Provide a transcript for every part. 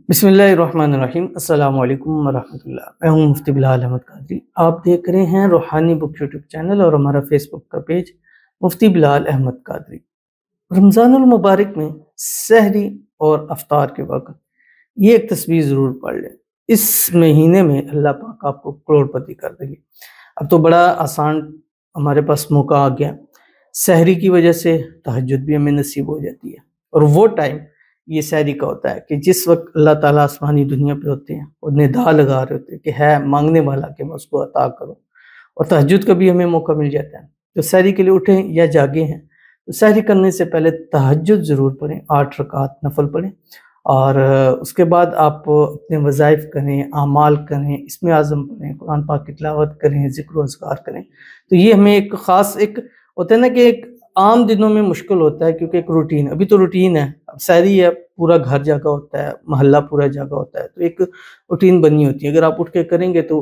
बिस्मिल्लाहिर्रहमानिर्रहीम। अस्सलाम वालेकुम वरहमतुल्लाह। मैं हूँ मुफ्ती बिलाल अहमद कादरी। आप देख रहे हैं रूहानी बुक यूट्यूब चैनल और हमारा फेसबुक का पेज मुफ्ती बिलाल अहमद कादरी। रमज़ानुल मुबारक में सहरी और अफ्तार के वक्त ये एक तस्वीर ज़रूर पढ़ लें। इस महीने में अल्लाह पाक आपको करोड़पति कर देंगे। अब तो बड़ा आसान हमारे पास मौका आ गया। सहरी की वजह से तहज्जुद भी हमें नसीब हो जाती है और वो टाइम ये सहरी का होता है कि जिस वक्त अल्लाह ताला आसमानी दुनिया पे होते हैं और निदा लगा रहे होते हैं कि है मांगने वाला कि मैं उसको अता करूं, और तहज्जुद का भी हमें मौका मिल जाता है। तो सहरी के लिए उठें या जागे हैं तो सहरी करने से पहले तहज्जुद ज़रूर पढ़ें, 8 रकात नफल पढ़ें और उसके बाद आप अपने वज़ाइफ करें, आमाल करें, इसमें आज़म पढ़ें, कुरान पाक की तिलावत करें, ज़िक्र अज़कार करें। तो ये हमें एक ख़ास एक होता है ना कि एक आम दिनों में मुश्किल होता है क्योंकि एक रूटीन, अभी तो रूटीन है, अब सहरी है, पूरा घर जागा होता है, मोहल्ला पूरा जागा होता है, तो एक रूटीन बनी होती है। अगर आप उठ के करेंगे तो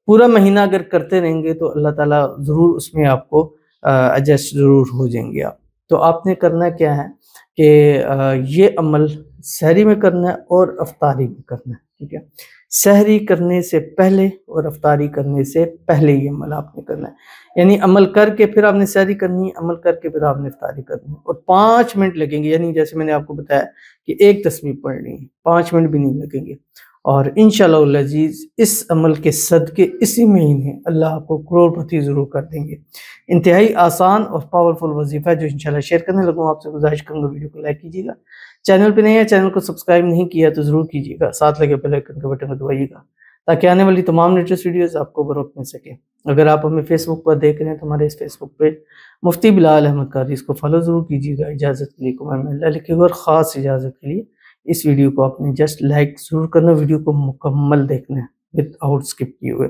पूरा महीना अगर करते रहेंगे तो अल्लाह ताला ज़रूर उसमें आपको एडजस्ट ज़रूर हो जाएंगे आप। तो आपने करना क्या है कि ये अमल सहरी में करना है और अफ्तारी में करना है, ठीक है। सहरी करने से पहले और अफ्तारी करने से पहले ये अमल आपने करना है, यानी अमल करके फिर आपने सहरी करनी है, अमल करके फिर आपने इफ्तारी करनी है और 5 मिनट लगेंगे। यानी जैसे मैंने आपको बताया कि एक तस्बीह पढ़नी है, 5 मिनट भी नहीं लगेंगे और इंशाअल्लाह अज़ीज़ इस अमल के सदके इसी महीने अल्लाह आपको करोड़पति ज़रूर कर देंगे। इंतहाई आसान और पावरफुल वजीफ़ा जो इंशाअल्लाह शेयर करने लगूँ, आपसे गुजारिश करूँगा वीडियो को लाइक कीजिएगा, चैनल पे नए हैं चैनल को सब्सक्राइब नहीं किया तो ज़रूर कीजिएगा, साथ लगे बेल आइकन के बटन को दबाइएगा ताकि आने वाली तमाम लेटेस्ट वीडियोस आपको बरोक्त मिल सके। अगर आप हमें फेसबुक पर देख रहे हैं तो हमारे इस फेसबुक पेज मुफ्ती बिलाल अहमद कादरी इसको फॉलो ज़रूर कीजिएगा। इजाज़त के लिए कमेंट में लिखिएगा और ख़ास इजाज़त के लिए इस वीडियो को आपने जस्ट लाइक ज़रूर करना, वीडियो को मुकम्मल देखना है विदाउट स्किप किए हुए।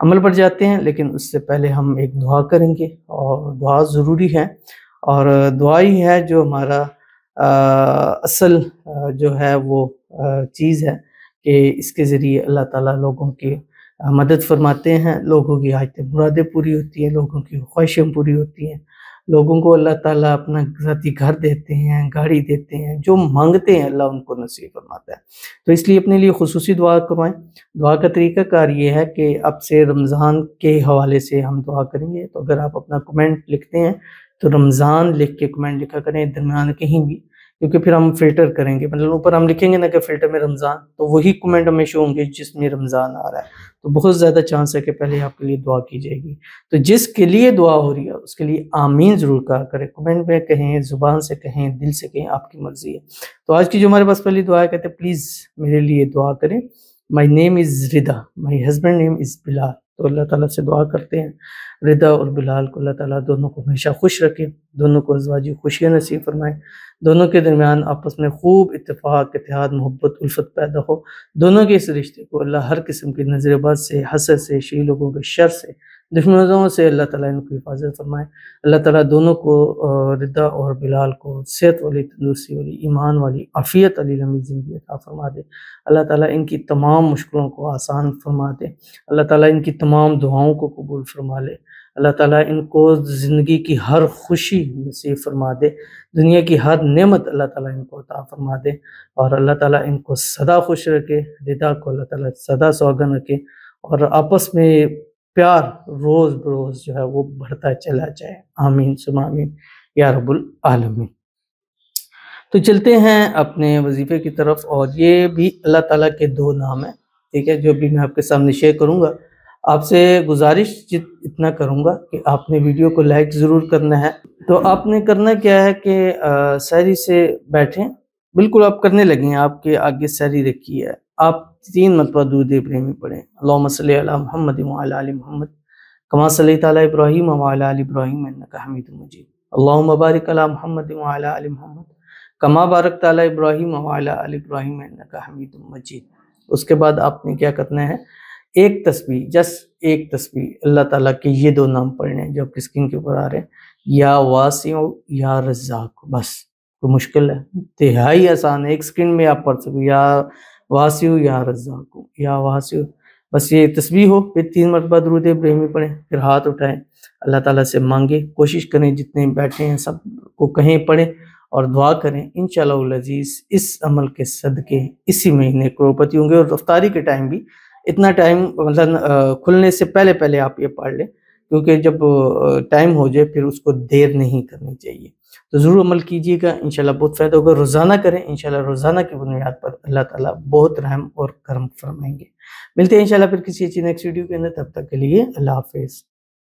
अमल पर जाते हैं, लेकिन उससे पहले हम एक दुआ करेंगे और दुआ ज़रूरी है और दुआ ही है जो हमारा असल जो है वो चीज़ है कि इसके ज़रिए अल्लाह ताला लोगों की मदद फरमाते हैं, लोगों की हाजतें मुरादें पूरी होती हैं, लोगों की ख्वाहिशें पूरी होती हैं, लोगों को अल्लाह ताला अपना ज़ाती घर देते हैं, गाड़ी देते हैं, जो मांगते हैं अल्लाह उनको नसीब फरमाता है। तो इसलिए अपने लिए खुसूसी दुआ करवाएं। दुआ का तरीक़ाकार ये है कि अब से रमज़ान के हवाले से हम दुआ करेंगे, तो अगर आप अपना कमेंट लिखते हैं तो रमज़ान लिख के कमेंट लिखा करें, दरमियान कहीं भी, क्योंकि फिर हम फ़िल्टर करेंगे, मतलब ऊपर हम लिखेंगे ना कि फ़िल्टर में रमज़ान, तो वही कमेंट हमें शो होंगे जिसमें रमज़ान आ रहा है, तो बहुत ज़्यादा चांस है कि पहले आपके लिए दुआ की जाएगी। तो जिसके लिए दुआ हो रही है उसके लिए आमीन ज़रूर कहा करें, कमेंट में कहें, ज़ुबान से कहें, दिल से कहें, आपकी मर्ज़ी है। तो आज की जो हमारे पास पहली दुआ है, कहते हैं प्लीज़ मेरे लिए दुआ करें। My name is Rida, my husband name is Bilal. तो अल्लाह ताला से दुआ करते हैं रिदा और बिलाल को अल्लाह ताला दोनों को हमेशा खुश रखे, दोनों को अज़वाजी खुशियाँ नसीब फरमाएँ, दोनों के दरमियान आपस में खूब इत्तेफाक, इत्तेहाद, मोहब्बत, उल्फत पैदा हो। दोनों के इस रिश्ते को अल्लाह हर किस्म की नज़रबाज से, हसद से, शरी लोगों के शर से, दुश्मनों से अल्लाह ताला इनको हिफाजत फरमाए। अल्लाह ताला दोनों को रिदा और बिलाल को सेहत वाली, तंदुरुस्ती वाली, ईमान वाली, आफ़ियत वाली लंबी ज़िंदगी अता फरमा दे। अल्लाह ताला इनकी तमाम मुश्किलों को आसान फरमा दे। अल्लाह ताला इनकी तमाम दुआओं को कबूल फरमा ले। अल्लाह ताला इनको ज़िंदगी की हर खुशी नसीब फरमा दे, दुनिया की हर नेमत अल्लाह ताला इनको अता फरमा दे और अल्लाह ताला इनको सदा खुश रखे, रिदा को अल्लाह ताला सदा सौगन रखे और आपस में प्यार रोज़ बरोज़ जो है वो बढ़ता चला जाए। आमीन सुम्मा आमीन या रब्बुल आलमीन। तो चलते हैं अपने वजीफ़े की तरफ और ये भी अल्लाह ताला के 2 नाम हैं, ठीक है, जो भी मैं आपके सामने शेयर करूँगा। आपसे गुजारिश इतना करूँगा कि आपने वीडियो को लाइक ज़रूर करना है। तो आपने करना क्या है कि सहरी से बैठें, बिल्कुल आप करने लगें, आपके आगे सहरी रखी है, आप 3 मरतबा दुरूद इब्राहिमी पढ़ें। अल्लाहुम्मा सल्लि अला मुहम्मद व अला आलि मुहम्मद कमा सल्लैता अला इब्राहीम व अला आलि इब्राहीम इन्नका हमीदुम मजीद। अल्लाहुम्मा बारिक अला मुहम्मद व अला आलि मुहम्मद कमा बारकता अला इब्राहीम व अला आलि इब्राहीम इन्नका हमीदुम मजीद। उसके बाद आपने क्या करना है, एक तस्बीह, जस्ट एक तस्बीह अल्लाह ताला के ये 2 नाम पढ़ने हैं जो आपकी स्क्रीन के ऊपर आ रहे हैं, या वासिउ या रज़्ज़ाक। बस कोई मुश्किल है, इंतहाई आसान है, एक स्क्रीन में आप पढ़ सकते, या वासिउ या रज़्ज़ाक, या वासिउ। बस ये तस्बीह हो, फिर 3 मरतबा दुरूद इब्राहिमी पढ़ें, फिर हाथ उठाएं, अल्लाह ताला से मांगे, कोशिश करें जितने बैठे हैं सब को कहें, पढ़ें اور دعا کریں انشاءاللہ العزیز اس عمل کے صدقے اسی مہینے کروڑپتی ہوں گے۔ اور افطاری کے ٹائم بھی اتنا ٹائم مطلب کھلنے سے پہلے پہلے آپ یہ پڑھ لیں، کیونکہ جب ٹائم ہو جائے پھر اس کو دیر نہیں کرنی چاہیے۔ تو ضرور عمل کیجیے گا، انشاءاللہ بہت فائدہ ہوگا۔ روزانہ کریں، انشاءاللہ روزانہ کی بنیاد پر اللہ تعالیٰ بہت رحم اور کرم فرمائیں گے۔ ملتے ہیں انشاءاللہ پھر کسی اچھی نیکسٹ ویڈیو کے اندر، تب تک کے لیے اللہ حافظ۔